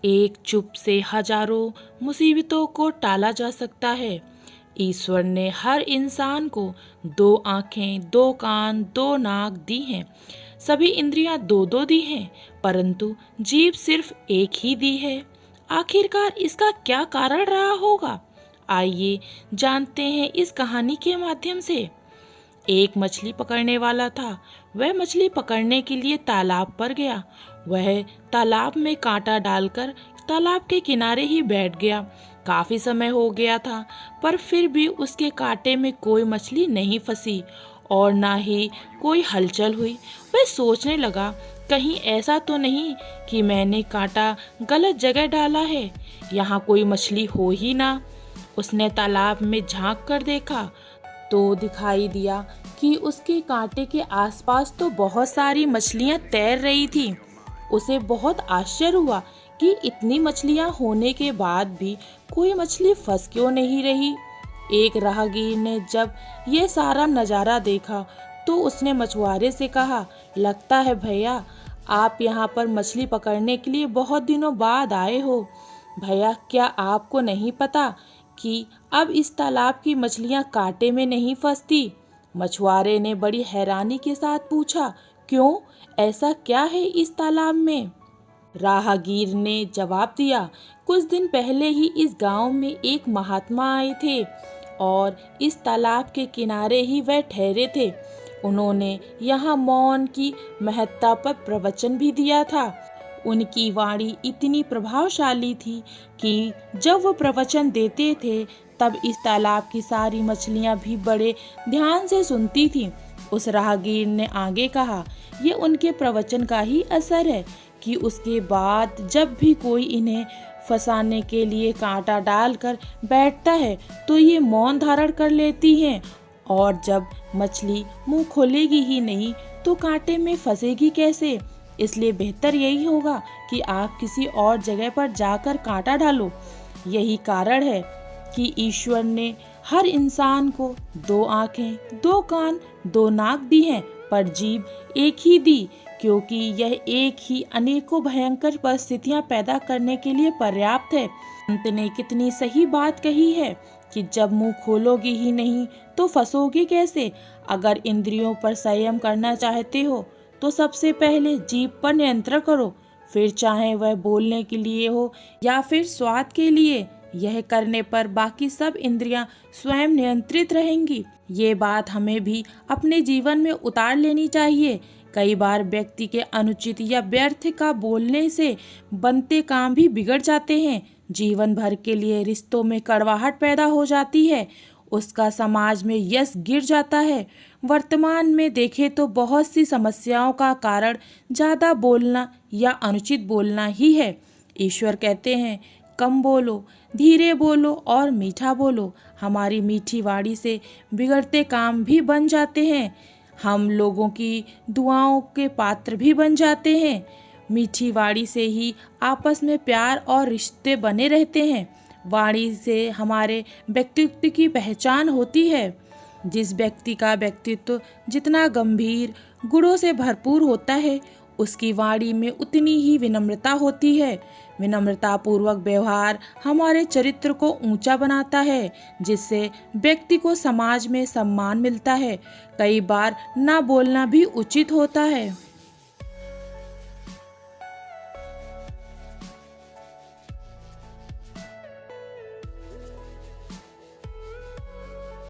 एक चुप से हजारों मुसीबतों को टाला जा सकता है। ईश्वर ने हर इंसान को 2 आँखें, 2 कान, 2 नाक दी हैं। सभी इंद्रियां 2-2 दी हैं, परंतु जीभ सिर्फ एक ही दी है। आखिरकार इसका क्या कारण रहा होगा? आइए जानते हैं इस कहानी के माध्यम से। एक मछली पकड़ने वाला था। वह मछली पकड़ने के लिए तालाब पर गया। वह तालाब में कांटा डालकर तालाब के किनारे ही बैठ गया। काफी समय हो गया था, पर फिर भी उसके कांटे में कोई मछली नहीं फंसी और ना ही कोई हलचल हुई। वह सोचने लगा, कहीं ऐसा तो नहीं कि मैंने कांटा गलत जगह डाला है, यहाँ कोई मछली हो ही ना। उसने तालाब में झांक कर देखा तो दिखाई दिया कि उसके कांटे के आसपास तो बहुत सारी मछलियां तैर रही थीं। उसे बहुत आश्चर्य हुआ कि इतनी मछलियां होने के बाद भी कोई मछली फंस क्यों नहीं रही। एक राहगीर ने जब ये सारा नज़ारा देखा तो उसने मछुआरे से कहा, लगता है भैया आप यहाँ पर मछली पकड़ने के लिए बहुत दिनों बाद आए हो। भैया, क्या आपको नहीं पता कि अब इस तालाब की मछलियां कांटे में नहीं फंसती? मछुआरे ने बड़ी हैरानी के साथ पूछा, क्यों, ऐसा क्या है इस तालाब में? राहगीर ने जवाब दिया, कुछ दिन पहले ही इस गांव में एक महात्मा आए थे और इस तालाब के किनारे ही वह ठहरे थे। उन्होंने यहाँ मौन की महत्ता पर प्रवचन भी दिया था। उनकी वाणी इतनी प्रभावशाली थी कि जब वो प्रवचन देते थे तब इस तालाब की सारी मछलियां भी बड़े ध्यान से सुनती थीं। उस राहगीर ने आगे कहा, ये उनके प्रवचन का ही असर है कि उसके बाद जब भी कोई इन्हें फंसाने के लिए कांटा डालकर बैठता है तो ये मौन धारण कर लेती हैं, और जब मछली मुंह खोलेगी ही नहीं तो कांटे में फंसेगी कैसे। इसलिए बेहतर यही होगा कि आप किसी और जगह पर जाकर कांटा डालो। यही कारण है कि ईश्वर ने हर इंसान को 2 आँखें, 2 कान, 2 नाक दी हैं, पर जीभ एक ही दी, क्योंकि यह एक ही अनेकों भयंकर परिस्थितियां पैदा करने के लिए पर्याप्त है। संत ने कितनी सही बात कही है कि जब मुंह खोलोगे ही नहीं तो फंसोगे कैसे। अगर इंद्रियों पर संयम करना चाहते हो तो सबसे पहले जीभ पर नियंत्रण करो, फिर चाहे वह बोलने के लिए हो या फिर स्वाद के लिए। यह करने पर बाकी सब इंद्रियां स्वयं नियंत्रित रहेंगी। ये बात हमें भी अपने जीवन में उतार लेनी चाहिए। कई बार व्यक्ति के अनुचित या व्यर्थ का बोलने से बनते काम भी बिगड़ जाते हैं। जीवन भर के लिए रिश्तों में कड़वाहट पैदा हो जाती है, उसका समाज में यश गिर जाता है। वर्तमान में देखें तो बहुत सी समस्याओं का कारण ज़्यादा बोलना या अनुचित बोलना ही है। ईश्वर कहते हैं, कम बोलो, धीरे बोलो और मीठा बोलो। हमारी मीठी वाणी से बिगड़ते काम भी बन जाते हैं, हम लोगों की दुआओं के पात्र भी बन जाते हैं। मीठी वाणी से ही आपस में प्यार और रिश्ते बने रहते हैं। वाणी से हमारे व्यक्तित्व की पहचान होती है। जिस व्यक्ति का व्यक्तित्व जितना गंभीर गुणों से भरपूर होता है, उसकी वाणी में उतनी ही विनम्रता होती है। विनम्रतापूर्वक व्यवहार हमारे चरित्र को ऊंचा बनाता है, जिससे व्यक्ति को समाज में सम्मान मिलता है। कई बार ना बोलना भी उचित होता है।